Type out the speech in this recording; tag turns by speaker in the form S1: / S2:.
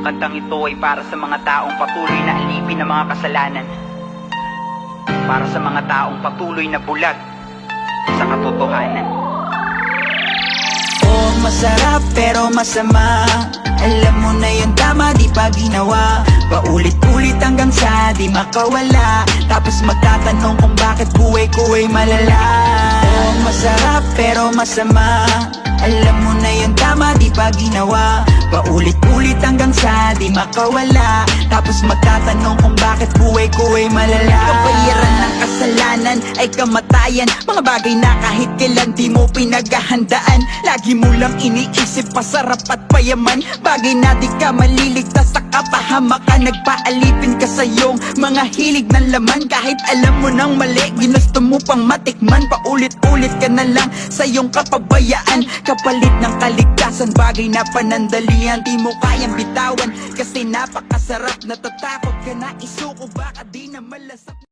S1: kantang ito ay para sa mga taong patuloy na alipin ng mga kasalanan, para sa mga taong patuloy na bulag sa katotohanan.
S2: Oh, masarap pero masama. Alam mo na yun, tama, di pa ginawa. Paulit-ulit hanggang sa di makawala. Tapos magtatanong kung bakit buhay ko ay malala. Oh, masarap pero masama. Alam mo na yun, tama, di pa ginawa. Paulit-ulit hanggang sa di makawala. Tapos magtatanong kung bakit buhay ko ay malala. Kabayaran ng kasalanan ay kamatayan. Mga bagay na kahit kailan di mo pinaghahandaan. Lagi mo lang iniisip pasarap at payaman. Bagay na di ka maliligtas sa kapahamakan. Nagpaalipin ka sa iyong mga hilig ng laman. Kahit alam mo nang mali, ginusto mo pang matikman. Paulit-ulit ka na lang sa iyong kapabayaan. Kapalit ng kaligtasan, bagay na panandalian. Di mo kayang bitawan kasi napakasarap. Natatakot ka na isuko, baka di na malasak.